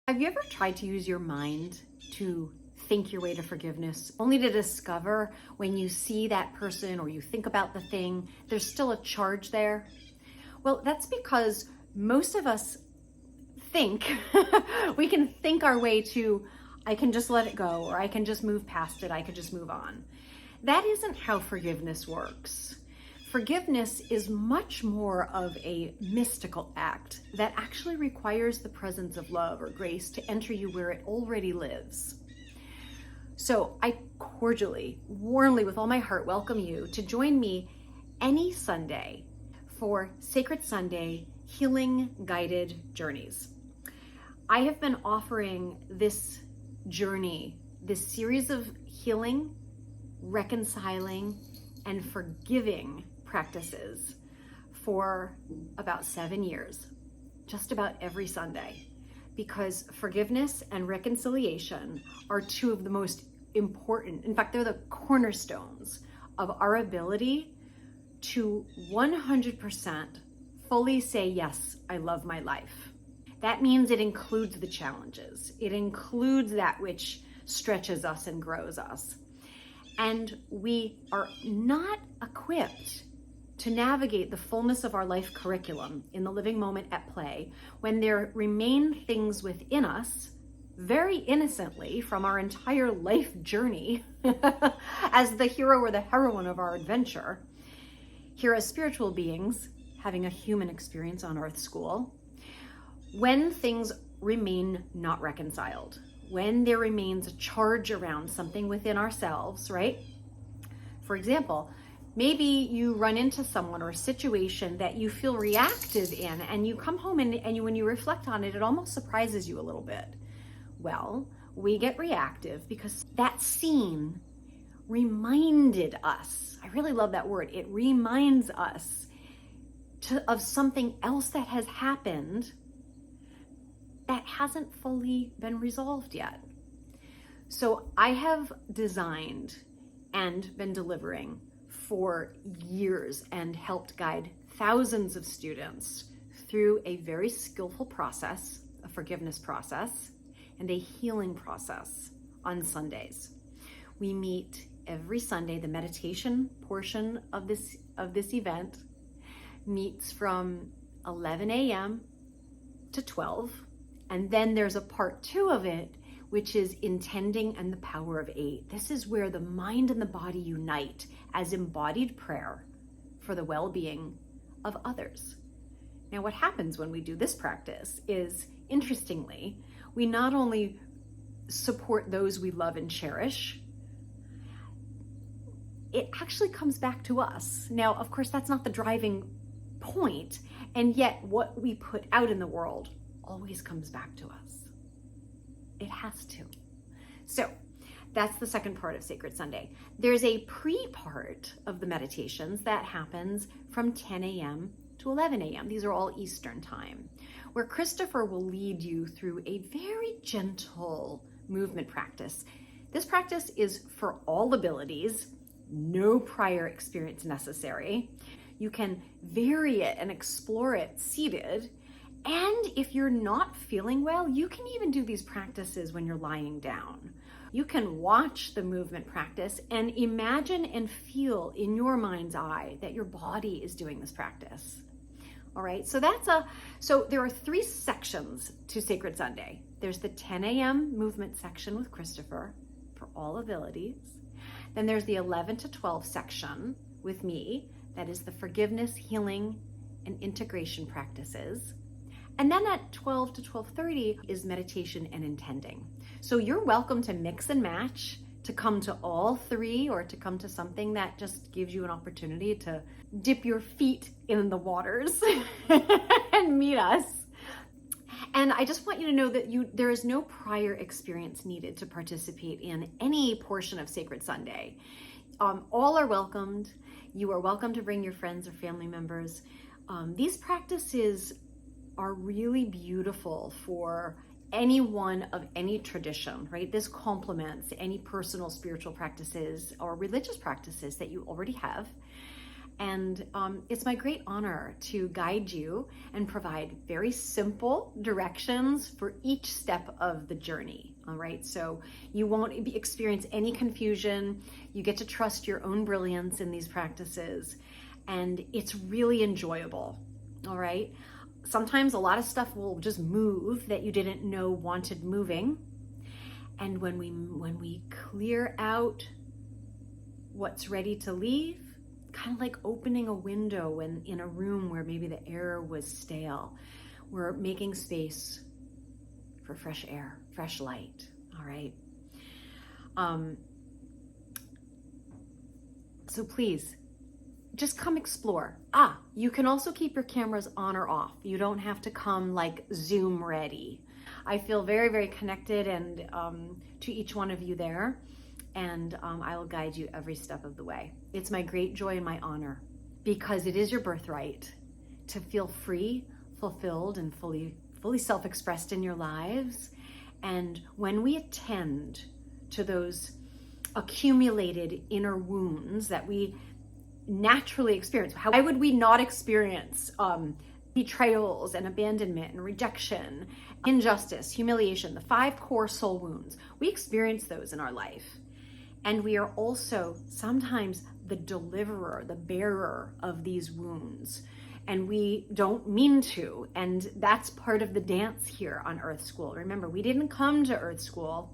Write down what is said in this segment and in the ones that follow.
Have you ever tried to use your mind to think your way to forgiveness, only to discover when you see that person or you think about the thing, there's still a charge there? Well, that's because most of us think, we can think our way to, I can just let it go, or I can just move past it, I can just move on. That isn't how forgiveness works. Forgiveness is much more of a mystical act that actually requires the presence of love or grace to enter you where it already lives. So I cordially, warmly, with all my heart, welcome you to join me any Sunday for Sacred Sunday Healing Guided Journeys. I have been offering this journey, this series of healing, reconciling, and forgiving practices for about 7 years, just about every Sunday, because forgiveness and reconciliation are two of the most important, in fact, they're the cornerstones of our ability to 100% fully say, yes, I love my life. That means it includes the challenges. It includes that which stretches us and grows us. And we are not equipped to navigate the fullness of our life curriculum in the living moment at play when there remain things within us very innocently from our entire life journey as the hero or the heroine of our adventure, here as spiritual beings having a human experience on Earth School, when things remain not reconciled, when there remains a charge around something within ourselves, right? For example, maybe you run into someone or a situation that you feel reactive in, and you come home and when you reflect on it, it almost surprises you a little bit. Well, we get reactive because that scene reminded us, I really love that word, it reminds us of something else that has happened that hasn't fully been resolved yet. So I have designed and been delivering for years and helped guide thousands of students through a very skillful process, a forgiveness process, and a healing process on Sundays. We meet every Sunday. The meditation portion of this event meets from 11 a.m. to 12. And then there's a part 2 of it, which is intending and the power of 8. This is where the mind and the body unite as embodied prayer for the well-being of others. Now, what happens when we do this practice is, interestingly, we not only support those we love and cherish, it actually comes back to us. Now, of course, that's not the driving point, and yet what we put out in the world always comes back to us. It has to. So that's the second part of Sacred Sunday. There's a pre-part of the meditations that happens from 10 a.m. to 11 a.m. These are all Eastern time, where Christopher will lead you through a very gentle movement practice. This practice is for all abilities, no prior experience necessary. You can vary it and explore it seated. And if you're not feeling well, you can even do these practices when you're lying down. You can watch the movement practice and imagine and feel in your mind's eye that your body is doing this practice. All right, so there are 3 sections to Sacred Sunday. There's the 10 a.m. movement section with Christopher for all abilities. Then there's the 11 to 12 section with me. That is the forgiveness, healing, and integration practices. And then at 12 to 12:30 is meditation and intending. So you're welcome to mix and match, to come to all 3, or to come to something that just gives you an opportunity to dip your feet in the waters and meet us. And I just want you to know that there is no prior experience needed to participate in any portion of Sacred Sunday. All are welcomed. You are welcome to bring your friends or family members. These practices are really beautiful for anyone of any tradition, right? This complements any personal spiritual practices or religious practices that you already have. And it's my great honor to guide you and provide very simple directions for each step of the journey. All right, so you won't experience any confusion. You get to trust your own brilliance in these practices, and it's really enjoyable. All right, sometimes a lot of stuff will just move that you didn't know wanted moving. And when we clear out what's ready to leave, kind of like opening a window in a room where maybe the air was stale, we're making space for fresh air, fresh light. All right. So please, just come explore. You can also keep your cameras on or off. You don't have to come like Zoom ready. I feel very, very connected and to each one of you there. And I will guide you every step of the way. It's my great joy and my honor, because it is your birthright to feel free, fulfilled, and fully self-expressed in your lives. And when we attend to those accumulated inner wounds that we naturally experience, why would we not experience betrayals and abandonment and rejection, injustice, humiliation, the 5 core soul wounds? We experience those in our life. And we are also sometimes the deliverer, the bearer of these wounds. And we don't mean to. And that's part of the dance here on Earth School. Remember, we didn't come to Earth School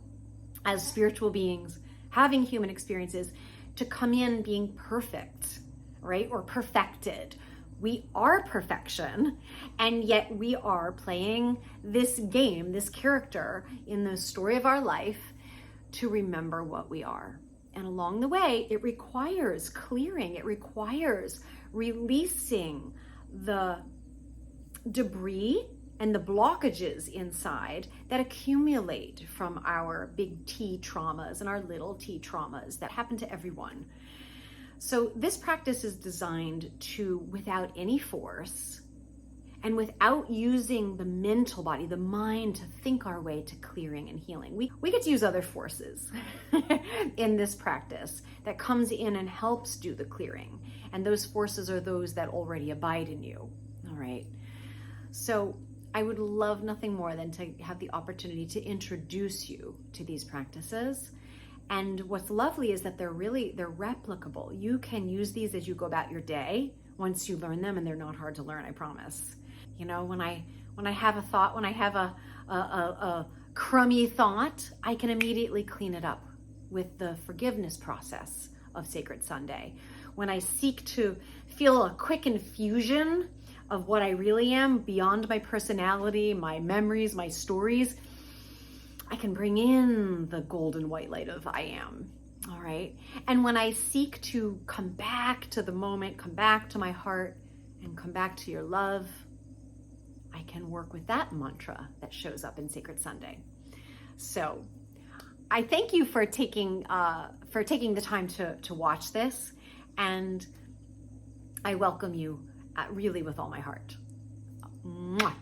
as spiritual beings having human experiences to come in being perfect, right? Or perfected. We are perfection, and yet we are playing this game, this character in the story of our life to remember what we are. And along the way, it requires clearing. It requires releasing the debris and the blockages inside that accumulate from our big T traumas and our little T traumas that happen to everyone. So this practice is designed to, without any force and without using the mental body, the mind, to think our way to clearing and healing. We get to use other forces in this practice that comes in and helps do the clearing. And those forces are those that already abide in you. All right. So I would love nothing more than to have the opportunity to introduce you to these practices. And what's lovely is that they're replicable. You can use these as you go about your day once you learn them, and they're not hard to learn, I promise. You know, when I have a thought, when I have a crummy thought, I can immediately clean it up with the forgiveness process of Sacred Sunday. When I seek to feel a quick infusion of what I really am beyond my personality, my memories, my stories, I can bring in the golden white light of I am. All right. And when I seek to come back to the moment, come back to my heart, and come back to your love, I can work with that mantra that shows up in Sacred Sunday. So I thank you for taking the time to watch this, and I welcome you really with all my heart. Mwah.